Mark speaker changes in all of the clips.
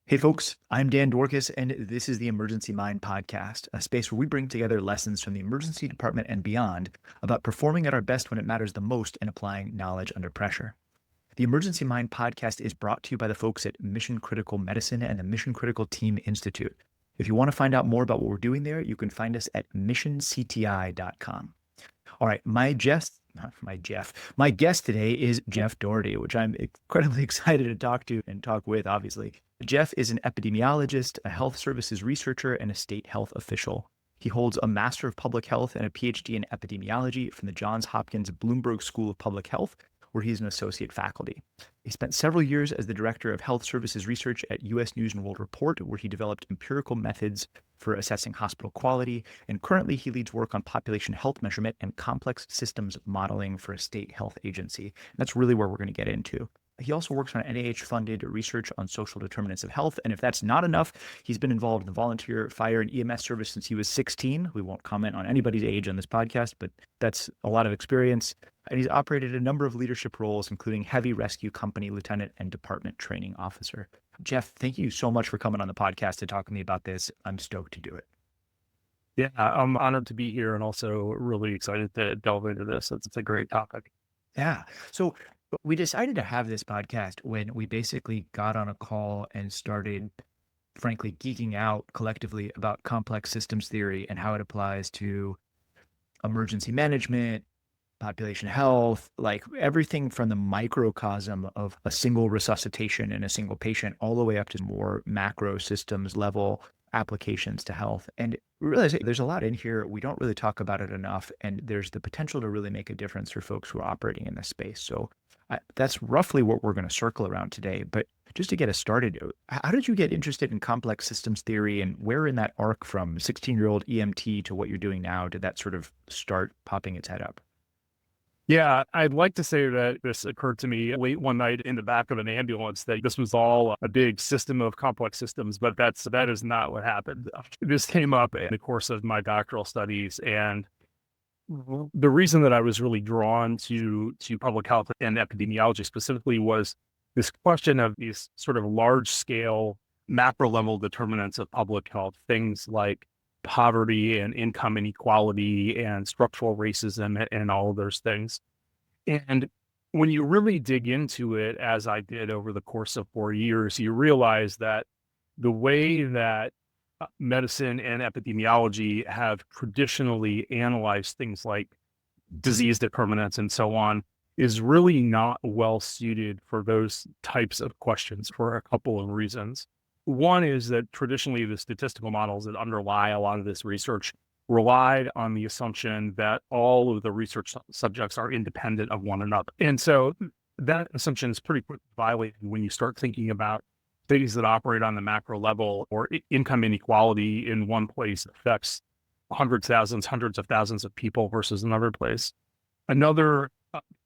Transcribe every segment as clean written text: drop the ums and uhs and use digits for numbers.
Speaker 1: Hey folks, I'm Dan Dorcas, and this is the Emergency Mind Podcast, a space where we bring together lessons from the emergency department and beyond about performing at our best when it matters the most and applying knowledge under pressure. The Emergency Mind Podcast is brought to you by the folks at Mission Critical Medicine and the Mission Critical Team Institute. If you want to find out more about what we're doing there, you can find us at missioncti.com. All right, my guest today is Geoff Dougherty, which I'm incredibly excited to talk to and talk with, obviously. Geoff is an epidemiologist, a health services researcher, and a state health official. He holds a Master of Public Health and a PhD in epidemiology from the Johns Hopkins Bloomberg School of Public Health, where he's an associate faculty. He spent several years as the director of health services research at U.S. News and World Report, where he developed empirical methods for assessing hospital quality, and currently he leads work on population health measurement and complex systems modeling for a state health agency. And that's really where we're going to get into. He also works on NIH-funded research on social determinants of health, and if that's not enough, he's been involved in the volunteer fire and EMS service since he was 16. We won't comment on anybody's age on this podcast, but that's a lot of experience. And he's operated a number of leadership roles, including heavy rescue company lieutenant and department training officer. Geoff, thank you so much for coming on the podcast to talk to me about this. I'm stoked to do it.
Speaker 2: Yeah, I'm honored to be here and also really excited to delve into this. It's a great topic.
Speaker 1: Yeah. So we decided to have this podcast when we basically got on a call and started, frankly, geeking out collectively about complex systems theory and how it applies to emergency management, population health, like everything from the microcosm of a single resuscitation in a single patient all the way up to more macro systems level applications to health. And we realize there's a lot in here. We don't really talk about it enough. And there's the potential to really make a difference for folks who are operating in this space. So that's roughly what we're going to circle around today. But just to get us started, how did you get interested in complex systems theory, and where in that arc from 16-year-old EMT to what you're doing now did that sort of start popping its head up?
Speaker 2: Yeah, I'd like to say that this occurred to me late one night in the back of an ambulance, that this was all a big system of complex systems, but that is not what happened. This came up in the course of my doctoral studies, and the reason that I was really drawn to public health and epidemiology specifically was this question of these sort of large scale macro level determinants of public health, things like poverty and income inequality and structural racism and all of those things. And when you really dig into it, as I did over the course of 4 years, you realize that the way that medicine and epidemiology have traditionally analyzed things like disease determinants and so on is really not well suited for those types of questions for a couple of reasons. One is that traditionally the statistical models that underlie a lot of this research relied on the assumption that all of the research subjects are independent of one another. And so that assumption is pretty quickly violated when you start thinking about cities that operate on the macro level, or income inequality in one place affects hundreds of thousands of people versus another place. Another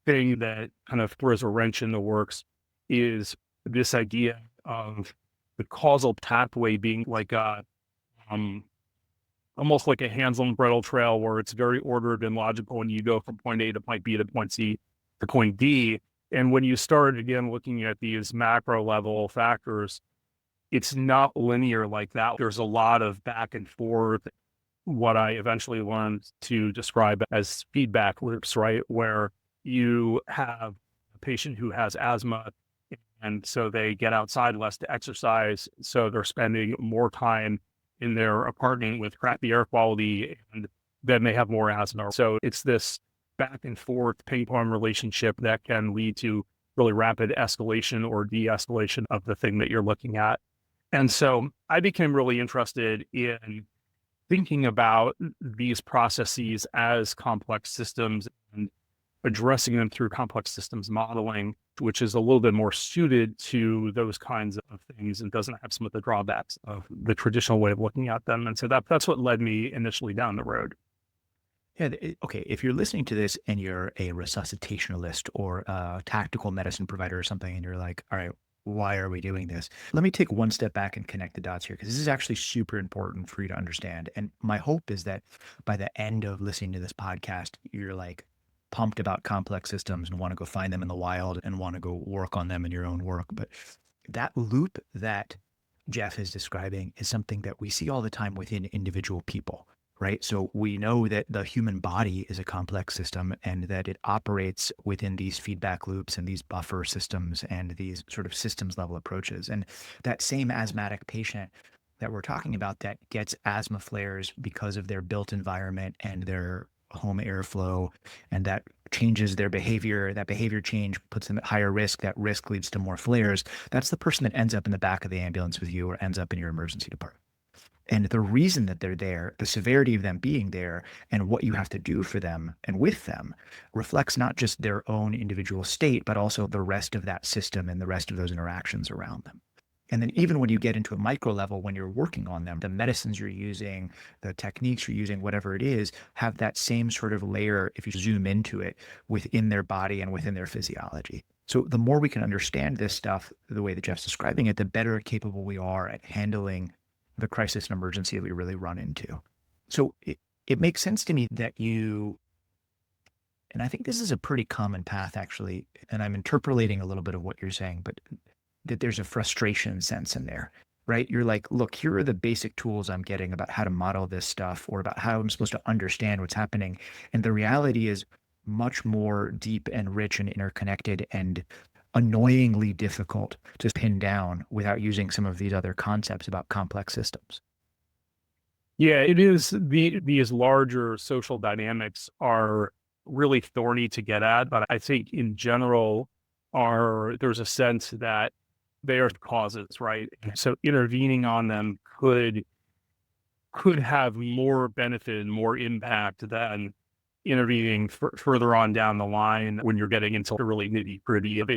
Speaker 2: thing that kind of throws a wrench in the works is this idea of the causal pathway being like almost like a Hansel and Gretel trail, where it's very ordered and logical, and you go from point A to point B to point C to point D. And when you start again looking at these macro level factors, it's not linear like that. There's a lot of back and forth, what I eventually learned to describe as feedback loops, right? Where you have a patient who has asthma, and so they get outside less to exercise. So they're spending more time in their apartment with crappy air quality, and then they have more asthma. So it's this back and forth ping pong relationship that can lead to really rapid escalation or de-escalation of the thing that you're looking at. And so I became really interested in thinking about these processes as complex systems and addressing them through complex systems modeling, which is a little bit more suited to those kinds of things and doesn't have some of the drawbacks of the traditional way of looking at them. And so that's what led me initially down the road.
Speaker 1: Yeah. Okay. If you're listening to this and you're a resuscitationalist or a tactical medicine provider or something, and you're like, all right, why are we doing this? Let me take one step back and connect the dots here, because this is actually super important for you to understand. And my hope is that by the end of listening to this podcast, you're like pumped about complex systems and want to go find them in the wild and want to go work on them in your own work. But that loop that Geoff is describing is something that we see all the time within individual people, right? So we know that the human body is a complex system and that it operates within these feedback loops and these buffer systems and these sort of systems level approaches. And that same asthmatic patient that we're talking about that gets asthma flares because of their built environment and their home airflow, and that changes their behavior. That behavior change puts them at higher risk. That risk leads to more flares. That's the person that ends up in the back of the ambulance with you or ends up in your emergency department. And the reason that they're there, the severity of them being there, and what you have to do for them and with them reflects not just their own individual state, but also the rest of that system and the rest of those interactions around them. And then even when you get into a micro level, when you're working on them, the medicines you're using, the techniques you're using, whatever it is, have that same sort of layer, if you zoom into it, within their body and within their physiology. So the more we can understand this stuff, the way that Geoff's describing it, the better capable we are at handling the crisis and emergency that we really run into. So it makes sense to me that you, and I think this is a pretty common path actually, and I'm interpolating a little bit of what you're saying, but that there's a frustration sense in there, right? You're like, look, here are the basic tools I'm getting about how to model this stuff or about how I'm supposed to understand what's happening. And the reality is much more deep and rich and interconnected and annoyingly difficult to pin down without using some of these other concepts about complex systems.
Speaker 2: Yeah, it is. These larger social dynamics are really thorny to get at, but I think in general, there's a sense that they are causes, right? So intervening on them could have more benefit and more impact than intervening further on down the line when you're getting into the really nitty gritty of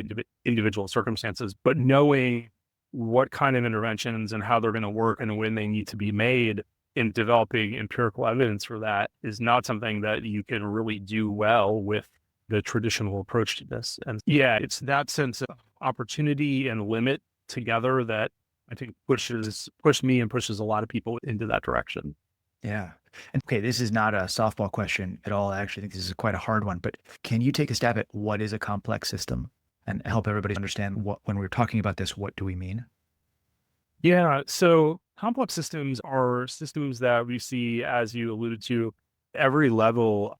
Speaker 2: individual circumstances. But knowing what kind of interventions and how they're going to work and when they need to be made and developing empirical evidence for that is not something that you can really do well with the traditional approach to this. And yeah, it's that sense of opportunity and limit together that I think pushed me and pushes a lot of people into that direction.
Speaker 1: Yeah. And okay, this is not a softball question at all. I actually think this is quite a hard one, but can you take a stab at what is a complex system and help everybody understand when we're talking about this, what do we mean?
Speaker 2: Yeah. So complex systems are systems that we see, as you alluded to, every level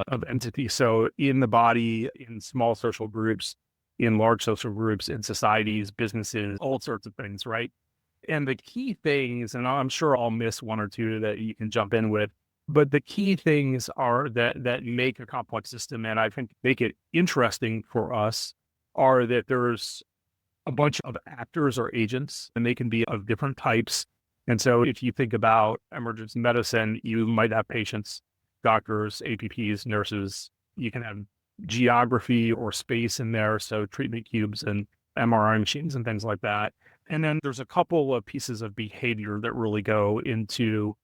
Speaker 2: of entity. So in the body, in small social groups, in large social groups, in societies, businesses, all sorts of things, right? And the key things, and I'm sure I'll miss one or two that you can jump in with, but the key things are that make a complex system, and I think make it interesting for us, are that there's a bunch of actors or agents, and they can be of different types. And so if you think about emergency medicine, you might have patients, doctors, APPs, nurses. You can have geography or space in there, so treatment cubes and MRI machines and things like that. And then there's a couple of pieces of behavior that really go into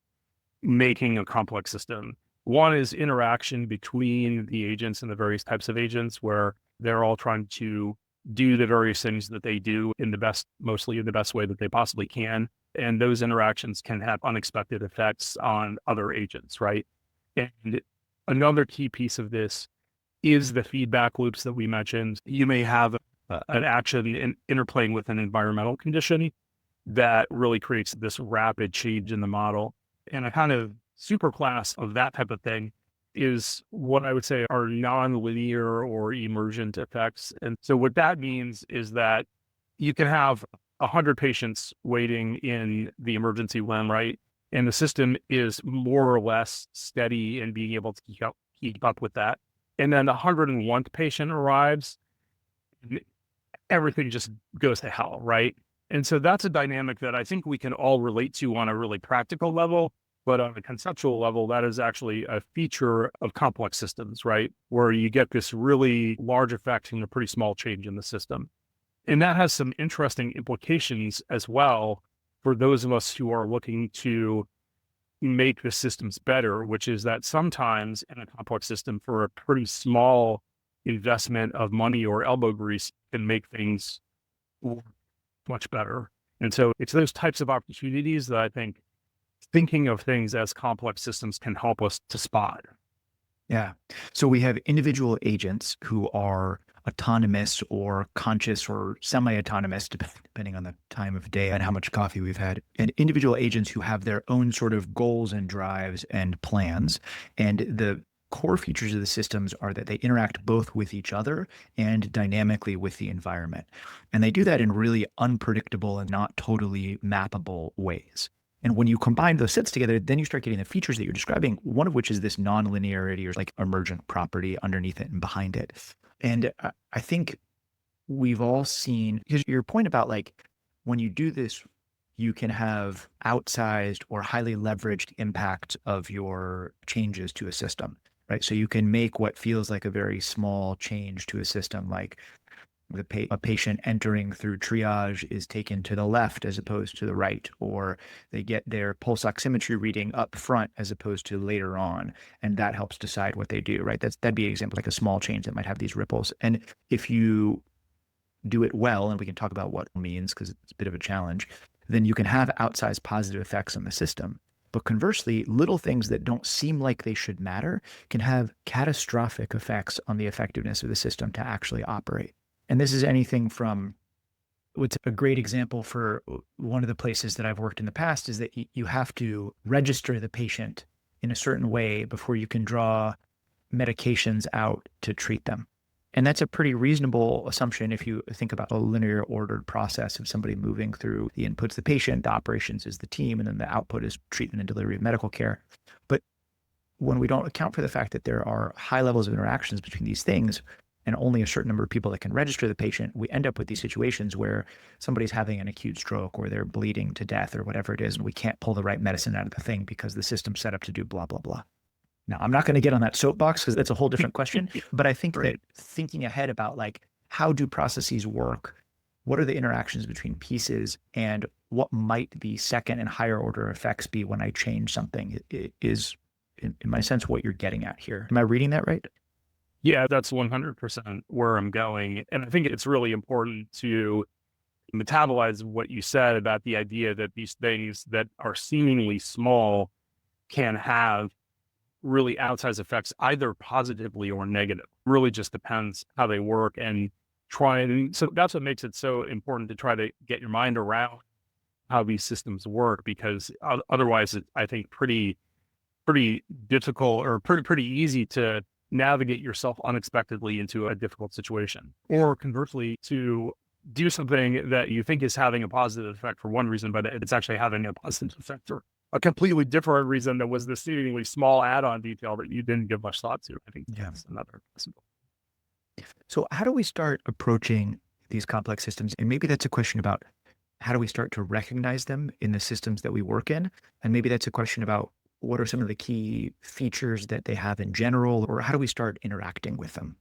Speaker 2: making a complex system. One is interaction between the agents and the various types of agents, where they're all trying to do the various things that they do mostly in the best way that they possibly can. And those interactions can have unexpected effects on other agents, right? And another key piece of this is the feedback loops that we mentioned. You may have an action interplaying with an environmental condition that really creates this rapid change in the model. And a kind of superclass of that type of thing is what I would say are nonlinear or emergent effects. And so what that means is that you can have 100 patients waiting in the emergency room, right? And the system is more or less steady in being able to keep up with that. And then the 101th patient arrives, everything just goes to hell, right? And so that's a dynamic that I think we can all relate to on a really practical level, but on a conceptual level, that is actually a feature of complex systems, right? Where you get this really large effect and a pretty small change in the system. And that has some interesting implications as well for those of us who are looking to make the systems better, which is that sometimes in a complex system, for a pretty small investment of money or elbow grease, can make things much better. And so it's those types of opportunities that I think thinking of things as complex systems can help us to spot.
Speaker 1: Yeah. So we have individual agents who are autonomous or conscious or semi-autonomous, depending on the time of day and how much coffee we've had, and individual agents who have their own sort of goals and drives and plans. And the core features of the systems are that they interact both with each other and dynamically with the environment. And they do that in really unpredictable and not totally mappable ways. And when you combine those sets together, then you start getting the features that you're describing, one of which is this non-linearity or like emergent property underneath it and behind it. And I think we've all seen, because your point about like when you do this, you can have outsized or highly leveraged impact of your changes to a system, right? So you can make what feels like a very small change to a system, like a patient entering through triage is taken to the left as opposed to the right, or they get their pulse oximetry reading up front as opposed to later on, and that helps decide what they do, right? That'd be an example, like a small change that might have these ripples. And if you do it well, and we can talk about what it means because it's a bit of a challenge, then you can have outsized positive effects on the system. But conversely, little things that don't seem like they should matter can have catastrophic effects on the effectiveness of the system to actually operate. And this is anything from, what's a great example for one of the places that I've worked in the past is that you have to register the patient in a certain way before you can draw medications out to treat them. And that's a pretty reasonable assumption if you think about a linear ordered process of somebody moving through the inputs, the patient, the operations is the team, and then the output is treatment and delivery of medical care. But when we don't account for the fact that there are high levels of interactions between these things, and only a certain number of people that can register the patient, we end up with these situations where somebody's having an acute stroke or they're bleeding to death or whatever it is, and we can't pull the right medicine out of the thing because the system's set up to do blah, blah, blah. Now, I'm not going to get on that soapbox because that's a whole different question, but I think that thinking ahead about like, how do processes work? What are the interactions between pieces, and what might the second and higher order effects be when I change something is, in my sense, what you're getting at here. Am I reading that right?
Speaker 2: Yeah, that's 100% where I'm going. And I think it's really important to metabolize what you said about the idea that these things that are seemingly small can have really outsized effects, either positively or negative. Really just depends how they work, and so that's what makes it so important to try to get your mind around how these systems work, because otherwise I think pretty difficult or pretty easy to navigate yourself unexpectedly into a difficult situation, or conversely, to do something that you think is having a positive effect for one reason, but it's actually having a positive effect for a completely different reason that was the seemingly small add-on detail that you didn't give much thought to. I think that's another possible.
Speaker 1: So how do we start approaching these complex systems? And maybe that's a question about how do we start to recognize them in the systems that we work in? And maybe that's a question about what are some of the key features that they have in general, or how do we start interacting with them?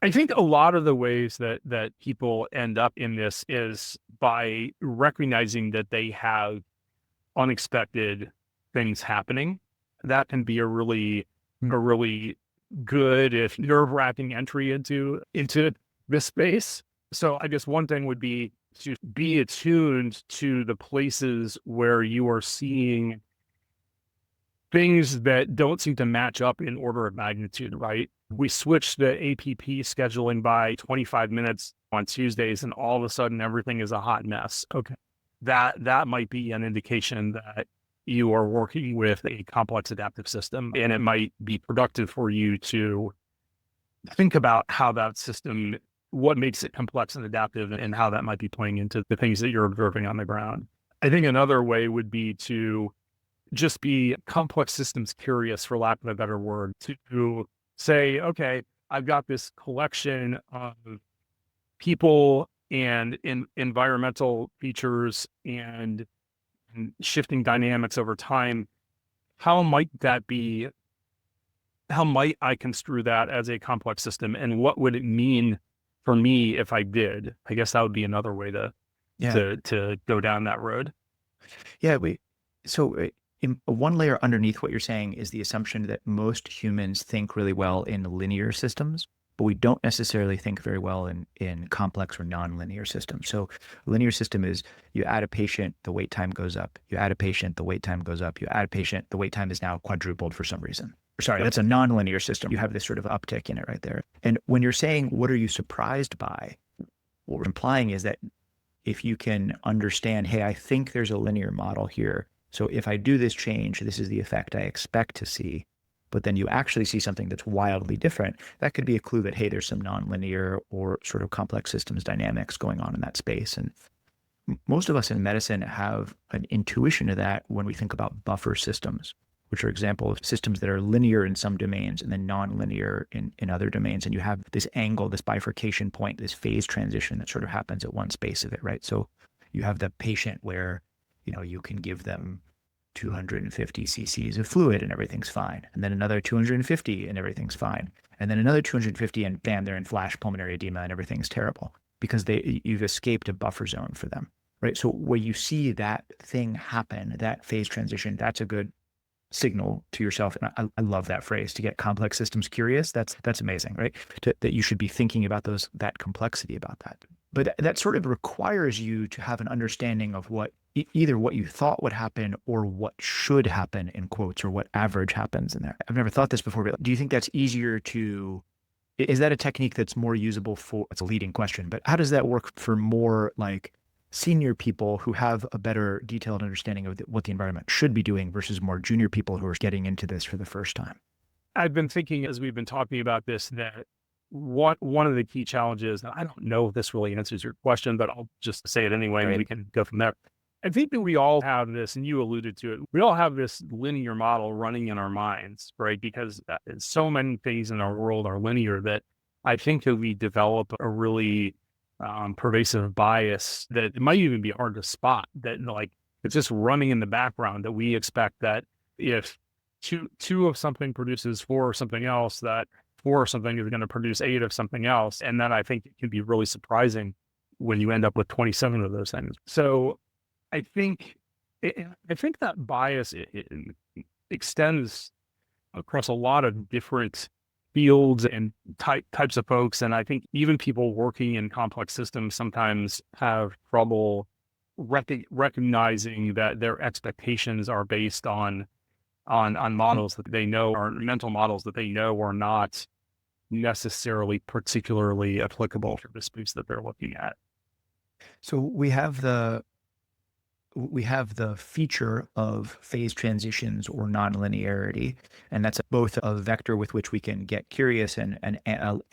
Speaker 2: I think a lot of the ways that people end up in this is by recognizing that they have unexpected things happening. That can be a really good, if nerve-wracking entry into this space. So I guess one thing would be to be attuned to the places where you are seeing things that don't seem to match up in order of magnitude, right? We switched the APP scheduling by 25 minutes on Tuesdays, and all of a sudden everything is a hot mess. Okay. That might be an indication that you are working with a complex adaptive system, and it might be productive for you to think about how that system, what makes it complex and adaptive, and how that might be playing into the things that you're observing on the ground. I think another way would be to just be complex systems curious, for lack of a better word, to say, okay, I've got this collection of people and environmental features and shifting dynamics over time. How might I construe that as a complex system, and what would it mean for me if I did? I guess that would be another way to go down that road.
Speaker 1: Yeah, in one layer underneath what you're saying is the assumption that most humans think really well in linear systems, but we don't necessarily think very well in complex or nonlinear systems. So a linear system is you add a patient, the wait time goes up. You add a patient, the wait time goes up. You add a patient, the wait time is now quadrupled for some reason. Sorry, that's a nonlinear system. You have this sort of uptick in it right there. And when you're saying, what are you surprised by? What we're implying is that if you can understand, hey, I think there's a linear model here. So if I do this change, this is the effect I expect to see. But then you actually see something that's wildly different. That could be a clue that, hey, there's some nonlinear or sort of complex systems dynamics going on in that space. And most of us in medicine have an intuition of that when we think about buffer systems, which are examples of systems that are linear in some domains and then nonlinear in other domains. And you have this angle, this bifurcation point, this phase transition that sort of happens at one space of it, right? So you have the patient where, you can give them 250 cc's of fluid and everything's fine. And then another 250 and everything's fine. And then another 250 and bam, they're in flash pulmonary edema and everything's terrible because you've escaped a buffer zone for them, right? So when you see that thing happen, that phase transition, that's a good signal to yourself. And I love that phrase, to get complex systems curious. That's amazing, right? That you should be thinking about that complexity about that. But that sort of requires you to have an understanding of what either what you thought would happen or what should happen in quotes, or what average happens in there. I've never thought this before, but do you think that's easier is that a technique that's more usable for, it's a leading question, but how does that work for more like senior people who have a better detailed understanding of what the environment should be doing versus more junior people who are getting into this for the first time?
Speaker 2: I've been thinking as we've been talking about this, that one of the key challenges, and I don't know if this really answers your question, but I'll just say it anyway, and we can go from there. I think that we all have this, and you alluded to it, we all have this linear model running in our minds, right? Because so many things in our world are linear that I think that we develop a really pervasive bias that it might even be hard to spot, that like it's just running in the background, that we expect that if two of something produces four of something else, that four of something is going to produce eight of something else. And then I think it can be really surprising when you end up with 27 of those things. So I think that bias it extends across a lot of different fields and types of folks. And I think even people working in complex systems sometimes have trouble recognizing that their expectations are based on models that they know, or mental models that they know are not necessarily particularly applicable to the space that they're looking at.
Speaker 1: So we have the feature of phase transitions or nonlinearity, and that's both a vector with which we can get curious and an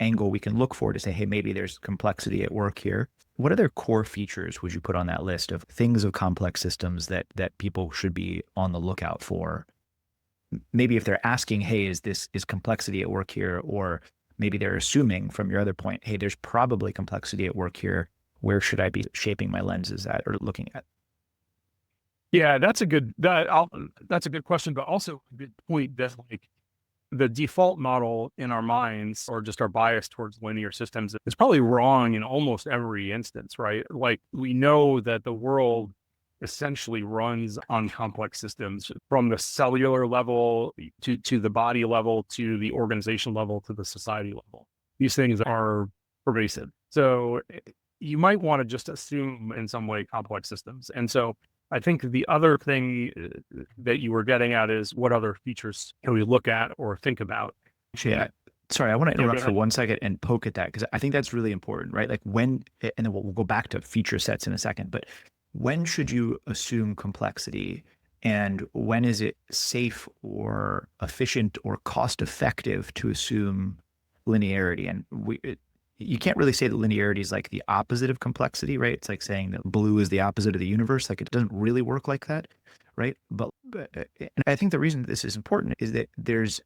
Speaker 1: angle we can look for to say, hey, maybe there's complexity at work here. What other core features would you put on that list of things of complex systems that people should be on the lookout for? Maybe if they're asking, hey, is complexity at work here? Or maybe they're assuming from your other point, hey, there's probably complexity at work here. Where should I be shaping my lenses at or looking at?
Speaker 2: Yeah, that's a good question, but also a good point that like the default model in our minds, or just our bias towards linear systems, is probably wrong in almost every instance, right? Like we know that the world essentially runs on complex systems, from the cellular level to the body level, to the organization level, to the society level. These things are pervasive. So you might want to just assume in some way complex systems. And so I think the other thing that you were getting at is, what other features can we look at or think about?
Speaker 1: Yeah. Sorry, I want to interrupt for 1 second and poke at that, because I think that's really important, right? Like when, and then we'll go back to feature sets in a second, but when should you assume complexity, and when is it safe or efficient or cost effective to assume linearity? And you can't really say that linearity is like the opposite of complexity, right? It's like saying that blue is the opposite of the universe. Like it doesn't really work like that, right? But and I think the reason this is important is that there's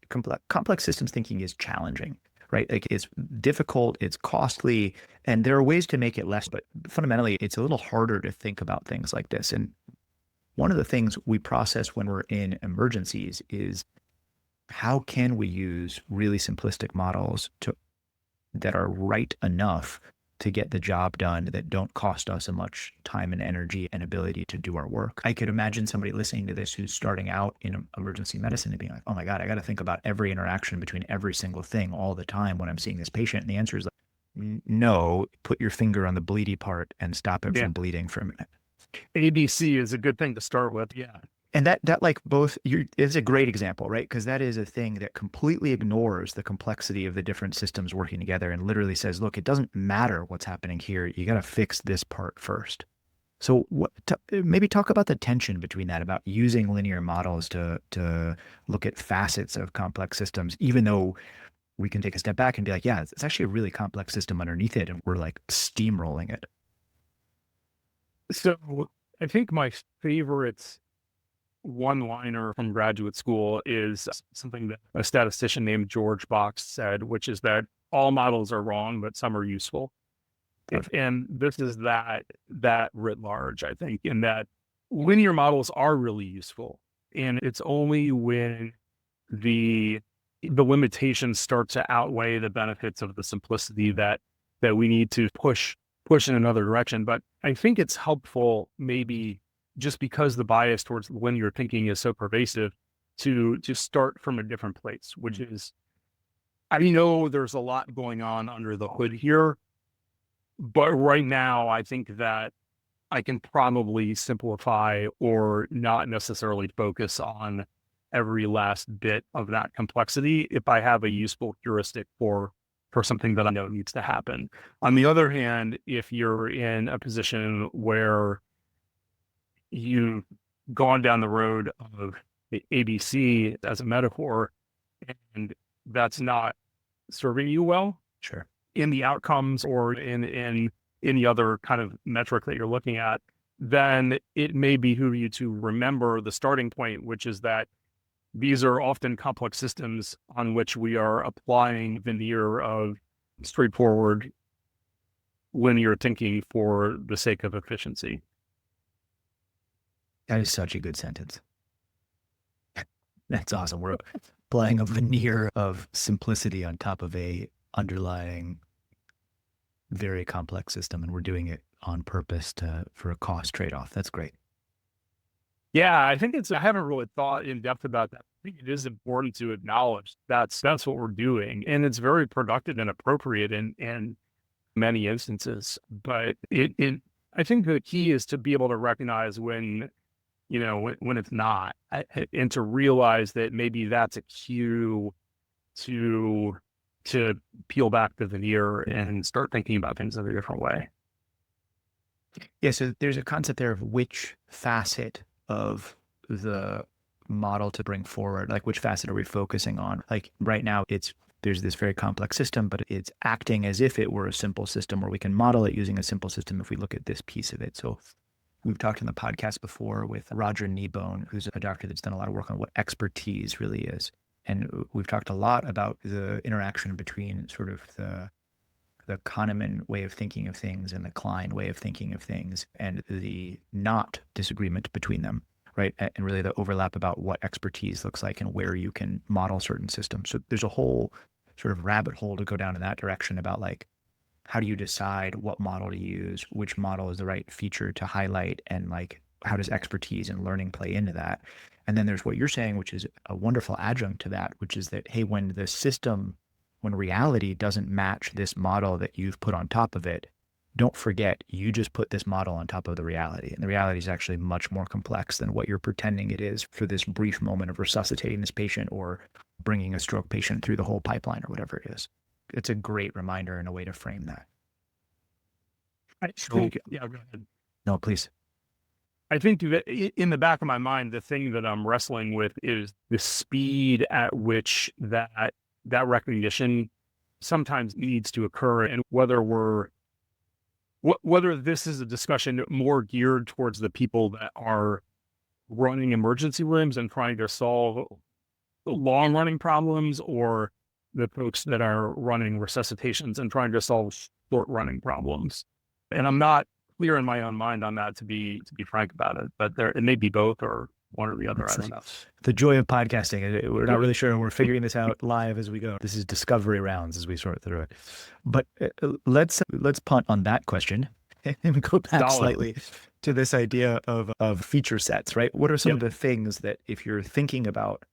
Speaker 1: complex systems thinking is challenging, right? Like it's difficult, it's costly, and there are ways to make it less, but fundamentally it's a little harder to think about things like this. And one of the things we process when we're in emergencies is, how can we use really simplistic models that are right enough to get the job done, that don't cost us as much time and energy and ability to do our work? I could imagine somebody listening to this who's starting out in emergency medicine and being like, oh my God, I got to think about every interaction between every single thing all the time when I'm seeing this patient. And the answer is like, no, put your finger on the bleedy part and stop it from bleeding for a minute.
Speaker 2: ABC is a good thing to start with. Yeah.
Speaker 1: And that like both is a great example, right? Because that is a thing that completely ignores the complexity of the different systems working together and literally says, look, it doesn't matter what's happening here. You got to fix this part first. So maybe talk about the tension between that, about using linear models to look at facets of complex systems, even though we can take a step back and be like, yeah, it's actually a really complex system underneath it, and we're like steamrolling it.
Speaker 2: So I think my favorite one-liner from graduate school is something that a statistician named George Box said, which is that all models are wrong, but some are useful. And this is that writ large, I think, in that linear models are really useful. And it's only when the limitations start to outweigh the benefits of the simplicity that we need to push in another direction. But I think it's helpful, maybe just because the bias towards linear thinking is so pervasive, to start from a different place, which is, I know there's a lot going on under the hood here, but right now I think that I can probably simplify or not necessarily focus on every last bit of that complexity if I have a useful heuristic for something that I know needs to happen. On the other hand, if you're in a position where you've gone down the road of ABC as a metaphor, and that's not serving you well
Speaker 1: Sure.
Speaker 2: in the outcomes or in any other kind of metric that you're looking at, then it may behoove you to remember the starting point, which is that these are often complex systems on which we are applying veneer of straightforward linear thinking for the sake of efficiency.
Speaker 1: That is such a good sentence. That's awesome. We're applying a veneer of simplicity on top of a underlying very complex system, and we're doing it on purpose for a cost trade-off. That's great.
Speaker 2: Yeah, I think I haven't really thought in depth about that. I think it is important to acknowledge that's what we're doing. And it's very productive and appropriate in many instances. But I think the key is to be able to recognize when it's not, and to realize that maybe that's a cue to peel back the veneer and start thinking about things in a different way.
Speaker 1: Yeah, so there's a concept there of which facet of the model to bring forward, like which facet are we focusing on? Like right now, there's this very complex system, but it's acting as if it were a simple system, where we can model it using a simple system if we look at this piece of it. So we've talked in the podcast before with Roger Kneebone, who's a doctor that's done a lot of work on what expertise really is. And we've talked a lot about the interaction between sort of the Kahneman way of thinking of things and the Klein way of thinking of things, and the not disagreement between them, right? And really the overlap about what expertise looks like and where you can model certain systems. So there's a whole sort of rabbit hole to go down in that direction about like, how do you decide what model to use, which model is the right feature to highlight, and like, how does expertise and learning play into that? And then there's what you're saying, which is a wonderful adjunct to that, which is that, hey, when reality doesn't match this model that you've put on top of it, don't forget, you just put this model on top of the reality. And the reality is actually much more complex than what you're pretending it is for this brief moment of resuscitating this patient or bringing a stroke patient through the whole pipeline or whatever it is. It's a great reminder and a way to frame that.
Speaker 2: I think, yeah, go ahead.
Speaker 1: No, please.
Speaker 2: I think that in the back of my mind, the thing that I'm wrestling with is the speed at which that recognition sometimes needs to occur, and whether this is a discussion more geared towards the people that are running emergency rooms and trying to solve long running problems, or the folks that are running resuscitations and trying to solve short running problems. And I'm not clear in my own mind on that, to be frank about it, but it may be both or one or the other. I don't know.
Speaker 1: The joy of podcasting. We're not really sure. We're figuring this out live as we go. This is discovery rounds as we sort through it. But let's punt on that question and go back slightly to this idea of feature sets, right? What are some of the things that, if you're thinking about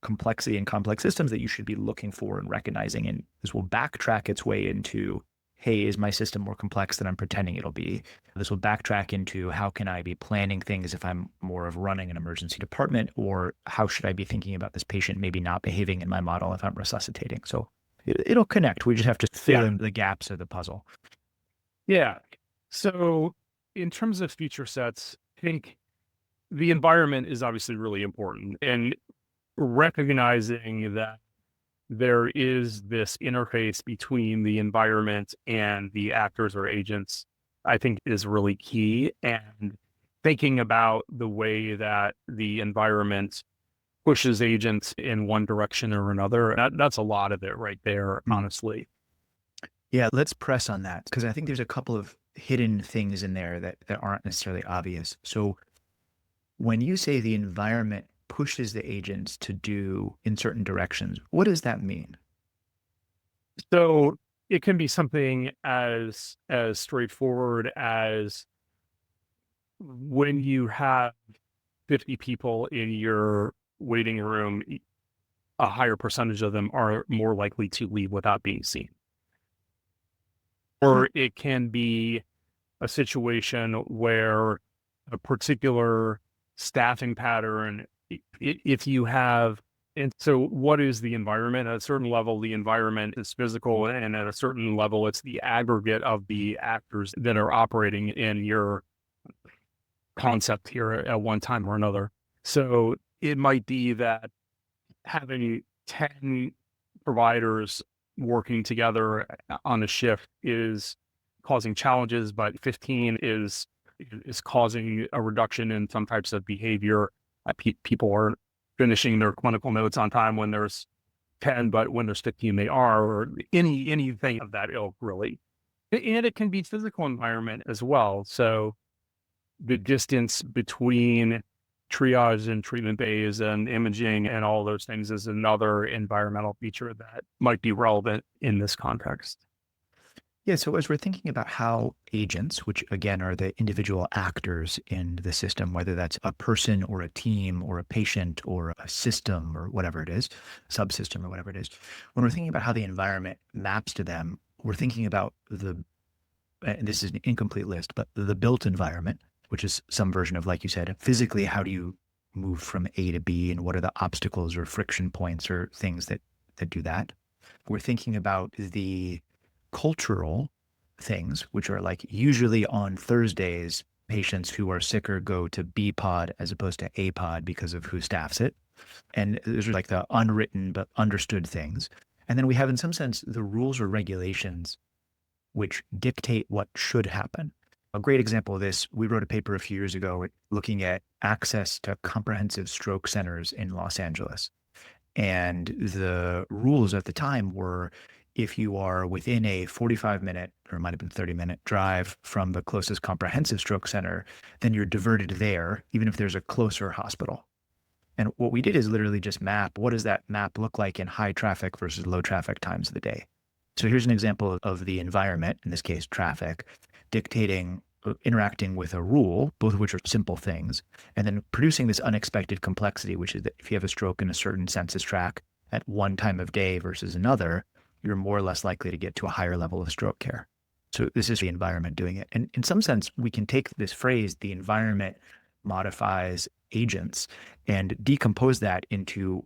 Speaker 1: complexity and complex systems, that you should be looking for and recognizing? And this will backtrack its way into, hey, is my system more complex than I'm pretending it'll be? This will backtrack into how can I be planning things if I'm more of running an emergency department, or how should I be thinking about this patient maybe not behaving in my model if I'm resuscitating? So it'll connect. We just have to fill in the gaps of the puzzle.
Speaker 2: Yeah. So in terms of feature sets, I think the environment is obviously really important, and recognizing that there is this interface between the environment and the actors or agents, I think is really key. And thinking about the way that the environment pushes agents in one direction or another, that's a lot of it right there, honestly.
Speaker 1: Yeah, let's press on that because I think there's a couple of hidden things in there that aren't necessarily obvious. So when you say the environment pushes the agents to do in certain directions, what does that mean?
Speaker 2: So it can be something as straightforward as when you have 50 people in your waiting room, a higher percentage of them are more likely to leave without being seen. Or it can be a situation where a particular staffing pattern, if you have, and so what is the environment? At a certain level, the environment is physical, and at a certain level, it's the aggregate of the actors that are operating in your concept here at one time or another. So it might be that having 10 providers working together on a shift is causing challenges, but 15 is causing a reduction in some types of behavior. People are finishing their clinical notes on time when there's 10, but when there's 15, they are, or anything of that ilk, really. And it can be physical environment as well. So the distance between triage and treatment bays and imaging and all those things is another environmental feature that might be relevant in this context.
Speaker 1: Yeah, so as we're thinking about how agents, which again are the individual actors in the system, whether that's a person or a team or a patient or a system or whatever it is, subsystem or whatever it is, when we're thinking about how the environment maps to them, we're thinking about and this is an incomplete list, but the built environment, which is some version of, like you said, physically, how do you move from A to B and what are the obstacles or friction points or things that do that? We're thinking about the cultural things, which are like usually on Thursdays, patients who are sicker go to B pod as opposed to A pod because of who staffs it. And those are like the unwritten but understood things. And then we have, in some sense, the rules or regulations which dictate what should happen. A great example of this, we wrote a paper a few years ago looking at access to comprehensive stroke centers in Los Angeles. And the rules at the time were if you are within a 45-minute, or it might have been 30-minute drive from the closest comprehensive stroke center, then you're diverted there, even if there's a closer hospital. And what we did is literally just map, what does that map look like in high traffic versus low traffic times of the day? So here's an example of the environment, in this case, traffic, dictating, interacting with a rule, both of which are simple things, and then producing this unexpected complexity, which is that if you have a stroke in a certain census tract at one time of day versus another, you're more or less likely to get to a higher level of stroke care. So this is the environment doing it. And in some sense, we can take this phrase, the environment modifies agents, and decompose that into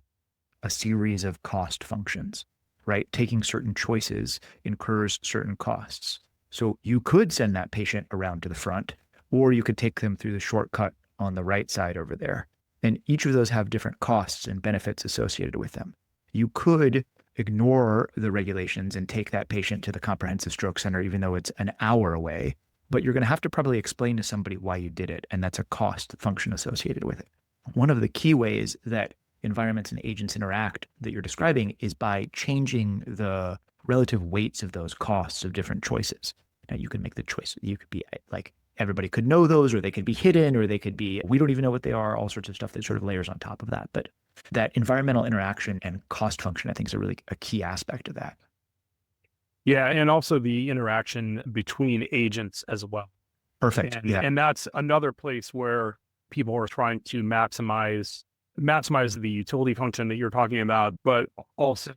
Speaker 1: a series of cost functions, right? Taking certain choices incurs certain costs. So you could send that patient around to the front, or you could take them through the shortcut on the right side over there. And each of those have different costs and benefits associated with them. You could ignore the regulations and take that patient to the comprehensive stroke center, even though it's an hour away, but you're going to have to probably explain to somebody why you did it. And that's a cost function associated with it. One of the key ways that environments and agents interact that you're describing is by changing the relative weights of those costs of different choices. Now you can make the choice. You could be like, everybody could know those, or they could be hidden, or they could be, we don't even know what they are, all sorts of stuff that sort of layers on top of that. But that environmental interaction and cost function, I think, is a key aspect of that.
Speaker 2: Yeah, and also the interaction between agents as well.
Speaker 1: Perfect.
Speaker 2: And that's another place where people are trying to maximize the utility function that you're talking about, but also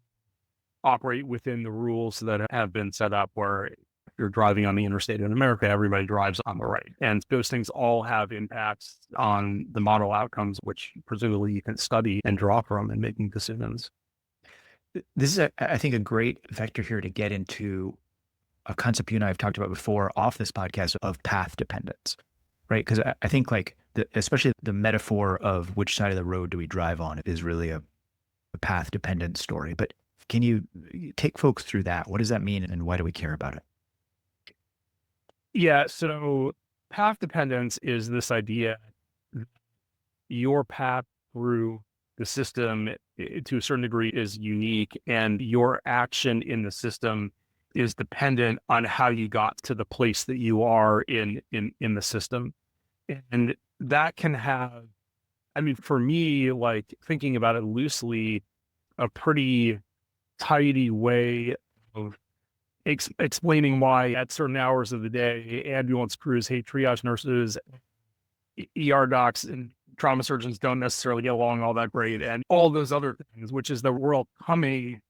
Speaker 2: operate within the rules that have been set up, where you're driving on the interstate in America, everybody drives on the right. And those things all have impacts on the model outcomes, which presumably you can study and draw from in making decisions.
Speaker 1: This is, I think, a great vector here to get into a concept you and I have talked about before off this podcast of path dependence, right? Because I think like especially the metaphor of which side of the road do we drive on is really a path dependent story. But can you take folks through that? What does that mean and why do we care about it?
Speaker 2: Yeah. So path dependence is this idea that your path through the system to a certain degree is unique, and your action in the system is dependent on how you got to the place that you are in the system. And that can have, I mean, for me, like thinking about it loosely, a pretty tidy way of explaining why at certain hours of the day, ambulance crews hate triage nurses, ER docs and trauma surgeons don't necessarily get along all that great, and all those other things, which is the world coming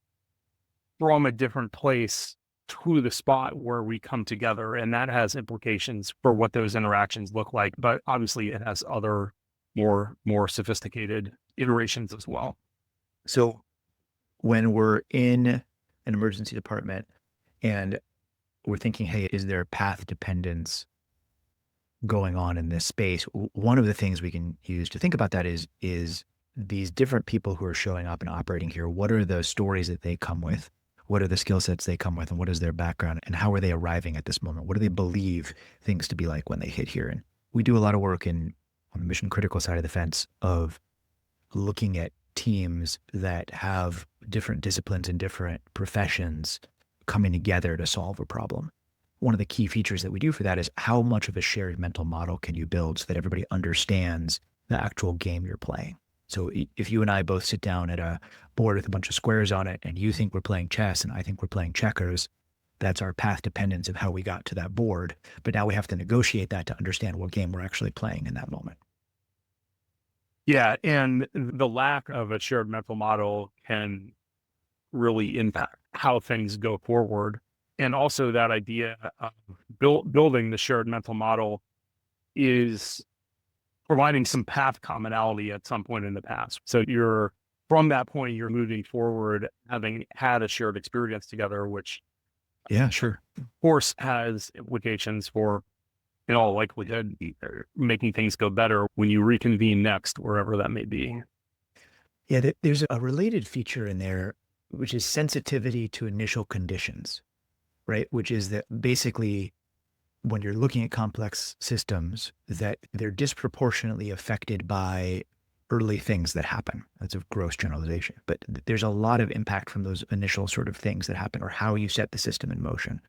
Speaker 2: from a different place to the spot where we come together. And that has implications for what those interactions look like. But obviously it has other more sophisticated iterations as well.
Speaker 1: So when we're in an emergency department and we're thinking, hey, is there path dependence going on in this space? One of the things we can use to think about that is these different people who are showing up and operating here. What are the stories that they come with? What are the skill sets they come with? And what is their background? And how are they arriving at this moment? What do they believe things to be like when they hit here? And we do a lot of work on the mission critical side of the fence of looking at teams that have different disciplines and different professions coming together to solve a problem. One of the key features that we do for that is how much of a shared mental model can you build so that everybody understands the actual game you're playing. So if you and I both sit down at a board with a bunch of squares on it and you think we're playing chess and I think we're playing checkers, that's our path dependence of how we got to that board. But now we have to negotiate that to understand what game we're actually playing in that moment.
Speaker 2: Yeah. And the lack of a shared mental model can really impact how things go forward. And also that idea of building the shared mental model is providing some path commonality at some point in the past. So from that point, you're moving forward, having had a shared experience together, which
Speaker 1: yeah, sure,
Speaker 2: of course has implications for, in all likelihood, making things go better when you reconvene next, wherever that may be.
Speaker 1: Yeah, there's a related feature in there, which is sensitivity to initial conditions, right? Which is that basically when you're looking at complex systems, that they're disproportionately affected by early things that happen. That's a gross generalization, but there's a lot of impact from those initial sort of things that happen or how you set the system in motion.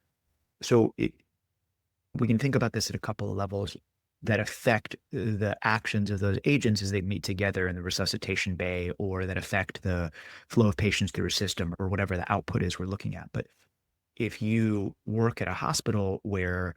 Speaker 1: So we can think about this at a couple of levels that affect the actions of those agents as they meet together in the resuscitation bay, or that affect the flow of patients through a system, or whatever the output is we're looking at. But if you work at a hospital where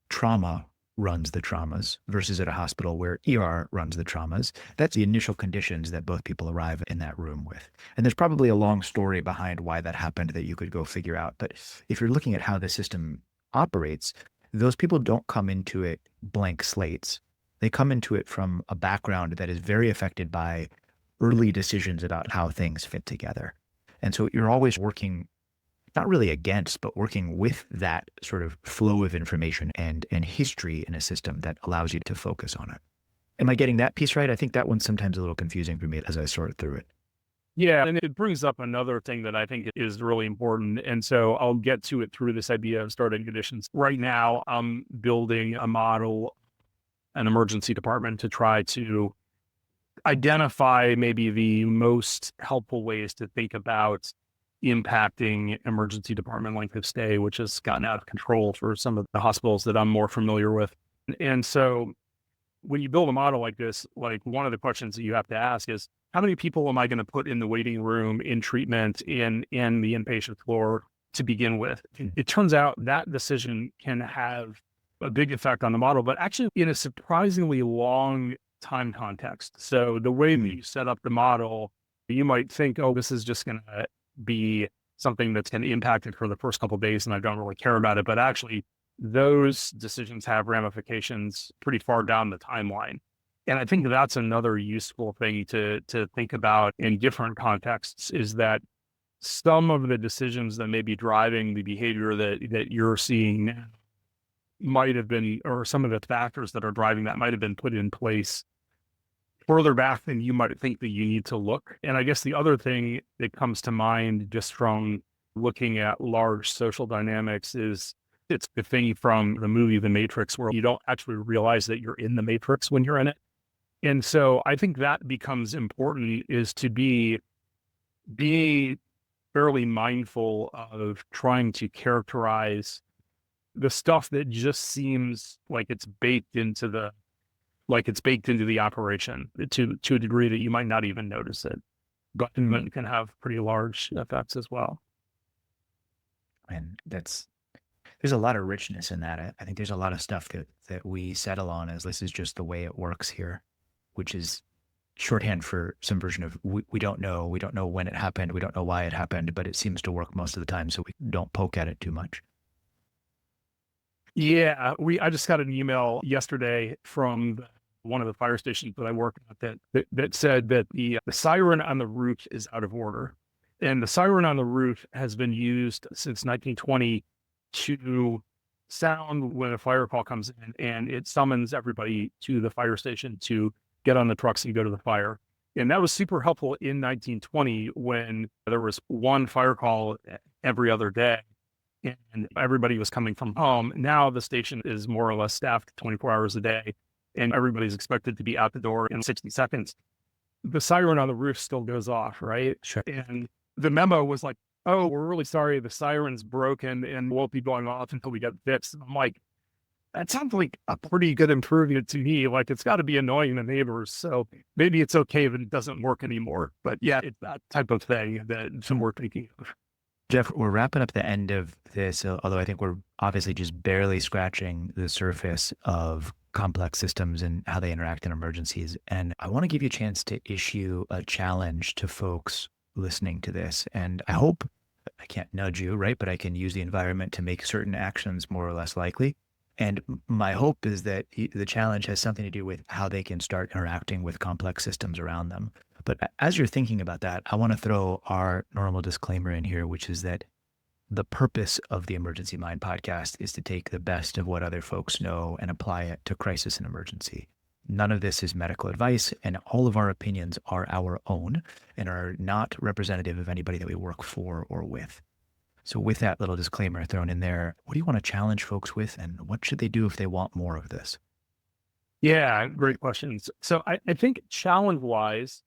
Speaker 1: trauma runs the traumas versus at a hospital where ER runs the traumas, that's the initial conditions that both people arrive in that room with. And there's probably a long story behind why that happened that you could go figure out. But if you're looking at how the system operates, those people don't come into it blank slates. They come into it from a background that is very affected by early decisions about how things fit together. And so you're always working not really against, but working with that sort of flow of information and history in a system that allows you to focus on it. Am I getting that piece right? I think that one's sometimes a little confusing for me as I sort through it.
Speaker 2: Yeah. And it brings up another thing that I think is really important. And so I'll get to it through this idea of starting conditions. Right now, I'm building a model, an emergency department, to try to identify maybe the most helpful ways to think about impacting emergency department length of stay, which has gotten out of control for some of the hospitals that I'm more familiar with. And so when you build a model like this, like one of the questions that you have to ask is, how many people am I going to put in the waiting room, in treatment, in the inpatient floor to begin with? It turns out that decision can have a big effect on the model, but actually in a surprisingly long time context. So the way that you set up the model, you might think, oh, this is just going to be something that's going to impact it for the first couple of days and I don't really care about it. But actually those decisions have ramifications pretty far down the timeline. And I think that's another useful thing to think about in different contexts, is that some of the decisions that may be driving the behavior that you're seeing now might have been, or some of the factors that are driving that might have been put in place further back than you might think that you need to look. And I guess the other thing that comes to mind just from looking at large social dynamics is it's the thing from the movie The Matrix, where you don't actually realize that you're in the matrix when you're in it. And so I think that becomes important, is to be fairly mindful of trying to characterize the stuff that just seems like it's baked into the operation to a degree that you might not even notice it, but it can have pretty large effects as well.
Speaker 1: And there's a lot of richness in that. I think there's a lot of stuff that we settle on as this is just the way it works here, which is shorthand for some version of we don't know. We don't know when it happened. We don't know why it happened, but it seems to work most of the time, so we don't poke at it too much.
Speaker 2: Yeah, I just got an email yesterday from one of the fire stations that I work at that said that the siren on the roof is out of order. And the siren on the roof has been used since 1920 to sound when a fire call comes in, and it summons everybody to the fire station to get on the trucks and go to the fire. And that was super helpful in 1920 when there was one fire call every other day and everybody was coming from home. Now the station is more or less staffed 24 hours a day, and everybody's expected to be out the door in 60 seconds. The siren on the roof still goes off, right?
Speaker 1: Sure.
Speaker 2: And the memo was like, oh, we're really sorry, the siren's broken and won't be going off until we get it fixed. And I'm like, that sounds like a pretty good improvement to me. Like, it's got to be annoying the neighbors. So maybe it's okay if it doesn't work anymore. But yeah, it's that type of thing that we're thinking of.
Speaker 1: Geoff, we're wrapping up the end of this, although I think we're obviously just barely scratching the surface of complex systems and how they interact in emergencies. And I want to give you a chance to issue a challenge to folks listening to this. And I hope I can't nudge you, right? But I can use the environment to make certain actions more or less likely. And my hope is that the challenge has something to do with how they can start interacting with complex systems around them. But as you're thinking about that, I want to throw our normal disclaimer in here, which is that the purpose of the Emergency Mind podcast is to take the best of what other folks know and apply it to crisis and emergency. None of this is medical advice, and all of our opinions are our own and are not representative of anybody that we work for or with. So with that little disclaimer thrown in there, what do you want to challenge folks with, and what should they do if they want more of this?
Speaker 2: Yeah, great questions. So I think challenge-wise,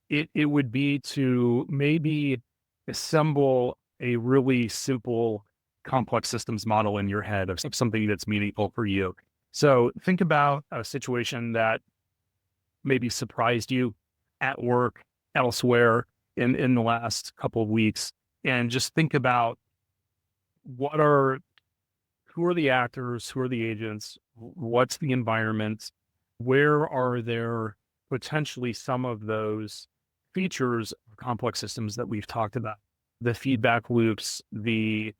Speaker 2: it would be to maybe assemble a really simple complex systems model in your head of something that's meaningful for you. So think about a situation that maybe surprised you at work, elsewhere in the last couple of weeks, and just think about who are the actors, who are the agents, what's the environment, where are there potentially some of those features of complex systems that we've talked about, the feedback loops, the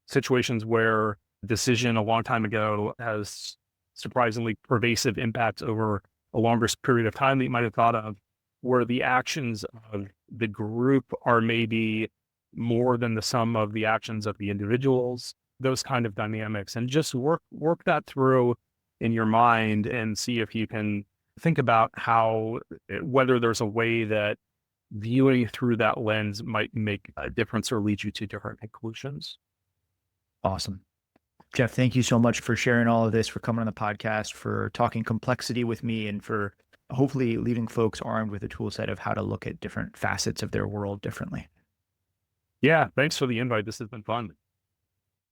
Speaker 2: situations where decision a long time ago has surprisingly pervasive impact over a longer period of time that you might have thought of, where the actions of the group are maybe more than the sum of the actions of the individuals, those kind of dynamics, and just work that through in your mind and see if you can think about whether there's a way that viewing through that lens might make a difference or lead you to different conclusions.
Speaker 1: Awesome. Geoff, thank you so much for sharing all of this, for coming on the podcast, for talking complexity with me, and for hopefully leaving folks armed with a tool set of how to look at different facets of their world differently.
Speaker 2: Yeah, thanks for the invite. This has been fun.